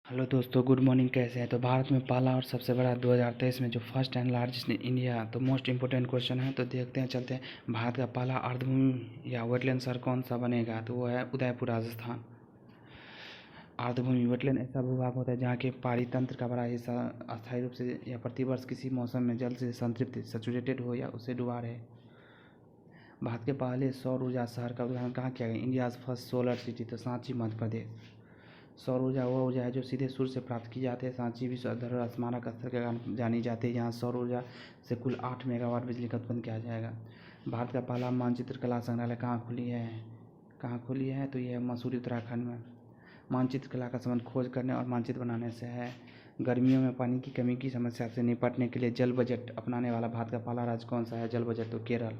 Hello दोस्तों, good morning. कैसे हैं? तो भारत में पहला और सबसे बड़ा 2023 में जो first and largest in India, तो मोस्ट इंपॉर्टेंट क्वेश्चन है। तो देखते हैं, चलते हैं। भारत का पहला अर्धभूमि या वेटलैंड शहर कौन सा बनेगा? तो वो है उदयपुर, राजस्थान। अर्धभूमि वेटलैंड ऐसा भूभाग होता है जहाँ के पहाड़ी तंत्र का बड़ा हिस्सा अस्थायी रूप से या प्रतिवर्ष किसी मौसम में जल से संतृप्त सैचुरेटेड हो या उसे डुबा रहे। भारत के पहले सौर ऊर्जा शहर का उदाहरण कहाँ किया गया? इंडियाज़ फर्स्ट सोलर सिटी, तो सांची, मध्य प्रदेश। सौर ऊर्जा वह ऊर्जा है जो सीधे सूर्य से प्राप्त की जाती है। सांची विश्व धरोहर स्मारक स्थल के कारण जानी जाती है। यहाँ सौर ऊर्जा से कुल 8 मेगावाट बिजली का उत्पन्न किया जाएगा। भारत का पहला मानचित्र कला संग्रहालय कहाँ खुली है? तो यह मसूरी, उत्तराखंड में। मानचित्र कला का संबंध खोज करने और मानचित्र बनाने से है। गर्मियों में पानी की कमी की समस्या से निपटने के लिए जल बजट अपनाने वाला भारत का पहला राज्य कौन सा है? जल बजट, तो केरल।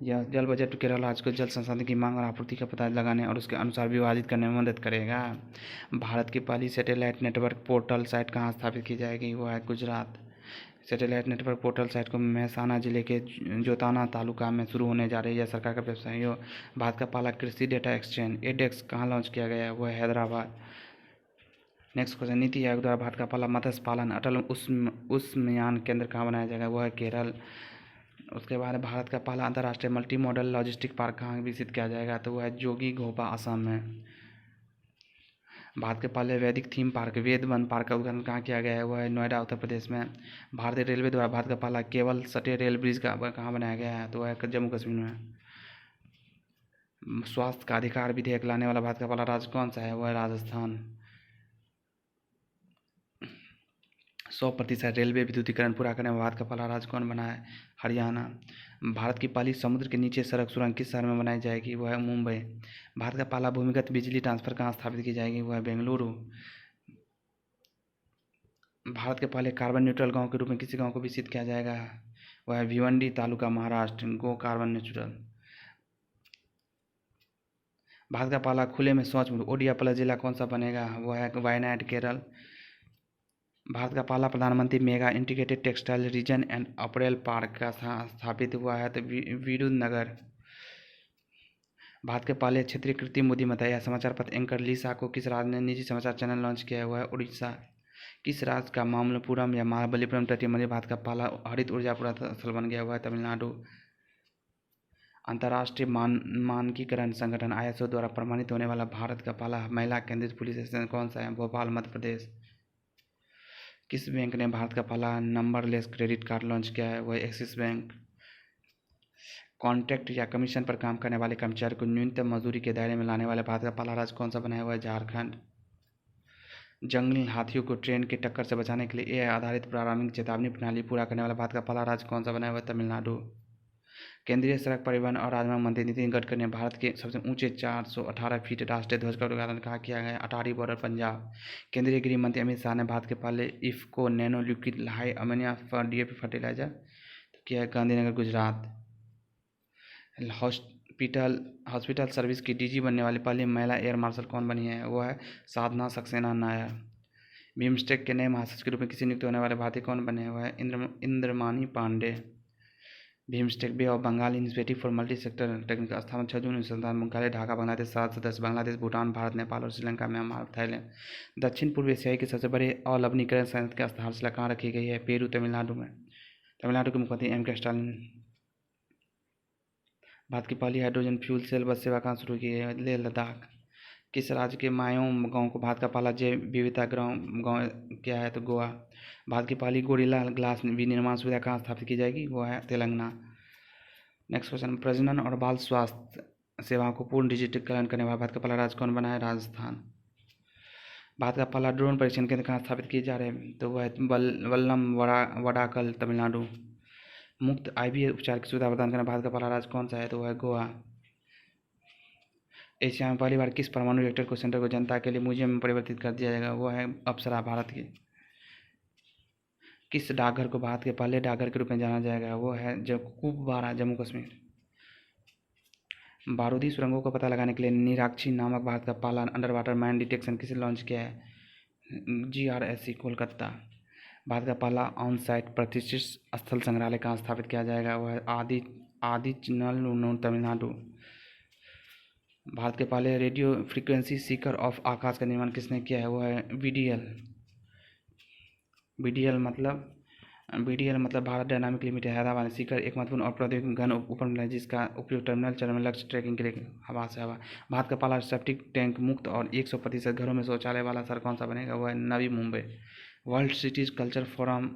यह जल बजट केरल राज्य को जल संसाधन की मांग और आपूर्ति का पता लगाने और उसके अनुसार विभाजित करने में मदद करेगा। भारत की पहली सैटेलाइट नेटवर्क पोर्टल साइट कहाँ स्थापित की जाएगी? वो है Gujarat. Satellite network portal site को महसाना जिले के जोताना तालुका में शुरू होने जा रही है। सरकार का व्यवसाय हो। भारत का पहला कृषि डेटा एक्सचेंज एडेक्स कहाँ लॉन्च किया गया है? वो है हैदराबाद। नेक्स्ट क्वेश्चन, नीति आयोग द्वारा भारत का पहला मत्स्य पालन अटल उष्णयान केंद्र कहाँ बनाया जाएगा? वो है केरल। उसके बाद भारत का पहला अंतर्राष्ट्रीय मल्टी मॉडल लॉजिस्टिक पार्क कहाँ विकसित किया जाएगा? तो वो है जोगी घोपा, असम में। भारत के पहले वैदिक थीम पार्क वेद वन पार्क का उद्घाटन कहाँ किया गया है? वो है नोएडा, उत्तर प्रदेश में। भारतीय रेलवे द्वारा भारत का पहला केबल सटे रेल ब्रिज का कहाँ बनाया गया है? तो वह है जम्मू कश्मीर में। स्वास्थ्य का अधिकार विधेयक लाने वाला भारत का पहला राज्य कौन सा है? वो है राजस्थान। 100% रेलवे विद्युतीकरण पूरा करने में भारत का पहला राज्य कौन बना है? हरियाणा। भारत की पहली समुद्र के नीचे सड़क सुरंग किस शहर में बनाई जाएगी? वो है मुंबई। भारत का पहला भूमिगत बिजली ट्रांसफर कहाँ स्थापित की जाएगी? वो है बेंगलुरु। भारत के पहले कार्बन न्यूट्रल गांव के रूप में किसी गांव को विकसित किया जाएगा? वह है भिवंडी, तालुका, महाराष्ट्र। गो कार्बन न्यूट्रल। भारत का पहला खुले में शौच मुक्त ओडिया प्लस जिला कौन सा बनेगा? वो है वायनाड, केरल। भारत का पहला प्रधानमंत्री mega integrated textile reason and April park का स्थापित हुआ है तो विरुधनगर। भारत के पहले क्षेत्रीय कृत्रिम बुद्धिमत्ता या समाचार पत्र एंकर लिसा को किस राज्य ने निजी समाचार चैनल लॉन्च किया हुआ है? उड़ीसा। किस राज्य का मामल्लपुरम या महाबलीपुरम तटीय मंदिर भारत का पहला हरित ऊर्जा पूरा स्थल बन गया हुआ है? तमिलनाडु। अंतर्राष्ट्रीय मानकीकरण संगठन ISO द्वारा प्रमाणित होने वाला भारत का पहला महिला केंद्रित पुलिस स्टेशन कौन सा है? भोपाल, मध्य प्रदेश। किस बैंक ने भारत का पहला नंबरलेस क्रेडिट कार्ड लॉन्च किया है? वह एक्सिस बैंक। कॉन्ट्रैक्ट या कमीशन पर काम करने वाले कर्मचारी को न्यूनतम मजदूरी के दायरे में लाने वाले भारत का पहला राज्य कौन सा बना है? वह झारखंड। जंगली हाथियों को ट्रेन की टक्कर से बचाने के लिए AI आधारित प्रारंभिक चेतावनी प्रणाली पूरा करने वाला भारत का पहला राज्य कौन सा बना है? वह तमिलनाडु। केंद्रीय सड़क परिवहन और राजमार्ग मंत्री नितिन गडकरी ने भारत के सबसे ऊंचे 418 फीट राष्ट्रीय ध्वज का उद्घाटन कहाँ किया गया? अटारी बॉर्डर, पंजाब। केंद्रीय गृह मंत्री अमित शाह ने भारत के पहले IFFCO nano liquid high ammonia DAP fertiliser तो किया है गांधीनगर, गुजरात। हॉस्पिटल सर्विस की DG बनने वाली पहली महिला एयर मार्शल कौन बनी है? वो है साधना सक्सेना नायर। बिम्स्टेक के नए महासचिव के रूप में किसी नियुक्त होने वाले भारतीय कौन बने? हुए है Indramani Pandey. BIMSTEC Bay of Bengal Initiative for Multi Sector Technical स्थापना 6 जून 1997, मुख्यालय ढाका, बांग्लादेश। 7 सदस्य बांग्लादेश, भूटान, भारत, नेपाल और श्रीलंका, म्यांमार, थाईलैंड। दक्षिण पूर्व एशियाई के सबसे बड़े अवलवनीकरण संयंत्र की आधारशिला कहाँ रखी गई है? पेरू, तमिलनाडु में। तमिलनाडु के मुख्यमंत्री M K स्टालिन। भारत की पहली हाइड्रोजन फ्यूल सेल बस सेवा कहाँ शुरू की है? लेह लद्दाख। किस राज्य के मायोम गांव को भारत का पहला जैव विविधता गांव क्या है? तो गोवा। भारत की पहली गोरिल्ला ग्लास विनिर्माण सुविधा कहाँ स्थापित की जाएगी? वो है तेलंगाना। नेक्स्ट क्वेश्चन, प्रजनन और बाल स्वास्थ्य सेवाओं को पूर्ण डिजिटलीकरण करने वाला भारत का पहला राज्य कौन बना है? राजस्थान। भारत का पहला ड्रोन परीक्षण केंद्र कहाँ स्थापित किए जा रहे हैं? तो वह है वल्लम वडाकल, तमिलनाडु। मुफ्त IVF उपचार की सुविधा प्रदान करने भारत का पहला राज्य कौन सा है? तो वह है गोवा। एशिया में पहली बार किस परमाणु रिएक्टर को सेंटर को जनता के लिए म्यूजियम में परिवर्तित कर दिया जाएगा? वो है अप्सरा, भारत की। किस डाकघर को भारत के पहले डाकघर के रूप में जाना जाएगा? वो है कुपवारा, जम्मू कश्मीर। बारूदी सुरंगों का पता लगाने के लिए निराक्षी नामक भारत का पहला अंडर वाटर माइन डिटेक्शन किसे लॉन्च किया है? GRSC, कोलकाता। भारत का पहला ऑन साइट प्रतिष्ठित स्थल संग्रहालय कहाँ स्थापित किया जाएगा? वह है आदि चनल, तमिलनाडु। भारत के पहले रेडियो फ्रीक्वेंसी सीकर ऑफ आकाश का निर्माण किसने किया है? वो है बीडीएल। बीडीएल मतलब भारत डायनामिक लिमिटेड हैदराबाद में। सीकर एक महत्वपूर्ण और प्रौद्योगिक गन उपकरण है जिसका उपयोग टर्मिनल चरण में लक्ष्य ट्रैकिंग के लिए हवा से हवा। भारत का पहला सेप्टिक टैंक मुक्त और 100% घरों में शौचालय वाला शहर कौन सा बनेगा? वो है Navi Mumbai. World Cities Culture Forum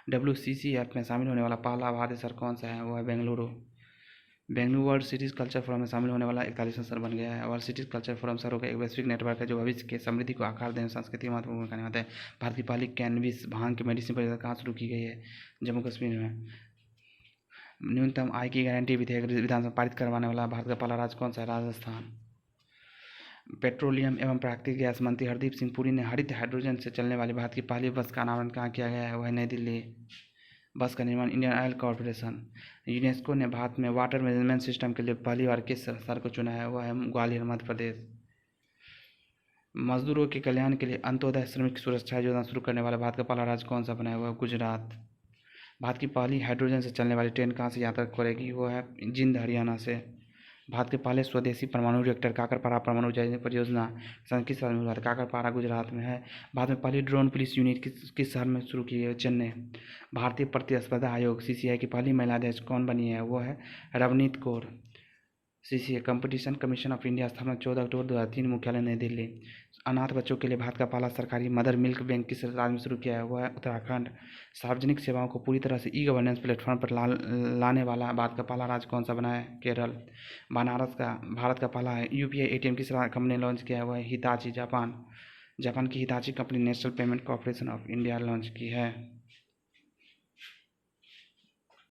WCCF में शामिल होने वाला पहला भारतीय शहर कौन सा है? वो है Bengaluru. Bengaluru world Cities Culture forum में शामिल होने वाला 41वां शहर बन गया है। वर्ल्ड सिटीज कल्चर फोरम शहरों का एक वैश्विक नेटवर्क है जो भविष्य के समृद्धि को आकार देने में सांस्कृतिक महत्वपूर्ण भूमिका निभाता है। भारत की पहली कैनबिस भांग की मेडिसिन परियोजना कहाँ शुरू की गई है? जम्मू कश्मीर में। न्यूनतम आय की गारंटी विधेयक विधानसभा पारित करवाने वाला भारत का पहला राज्य कौन सा है? राजस्थान। पेट्रोलियम एवं प्राकृतिक गैस मंत्री हरदीप सिंह पुरी ने हरित हाइड्रोजन से चलने वाली भारत की पहली बस का अनावरण कहाँ किया गया है? वह नई दिल्ली। बस का निर्माण इंडियन ऑयल कॉरपोरेशन। यूनेस्को ने भारत में वाटर मैनेजमेंट सिस्टम के लिए पहली बार किस शहर को चुना है? वह है ग्वालियर मध्य प्रदेश। मजदूरों के कल्याण के लिए अंत्योदय श्रमिक सुरक्षा योजना शुरू करने वाला भारत का पहला राज्य कौन सा बना है? वह है गुजरात। भारत की पहली हाइड्रोजन से चलने वाली ट्रेन कहाँ से यात्रा करेगी? वो है जिंद हरियाणा से। भारत के पहले स्वदेशी परमाणु रिएक्टर काकरपारा परमाणु ऊर्जा परियोजना किस शहर में हुआ था? काकरपारा गुजरात में है। भारत में पहली ड्रोन पुलिस यूनिट किस शहर में शुरू की है? चेन्नई। भारतीय प्रतिस्पर्धा आयोग CCI की पहली महिला अध्यक्ष कौन बनी है? वो है Ravneet Kaur. CCI competition commission of India स्थापना 14 अक्टूबर 2003 मुख्यालय नई दिल्ली। अनाथ बच्चों के लिए भारत का पहला सरकारी मदर मिल्क बैंक किस राज्य में शुरू किया है? वो है उत्तराखंड। सार्वजनिक सेवाओं को पूरी तरह से ई-गवर्नेंस प्लेटफॉर्म पर लाने वाला भारत का पहला राज्य कौन सा बना है? केरल। भारत का पहला UPI ATM किस कंपनी ने लॉन्च किया है? वो है हिताची जापान। जापान की Hitachi company national payment corporation of India launch की है।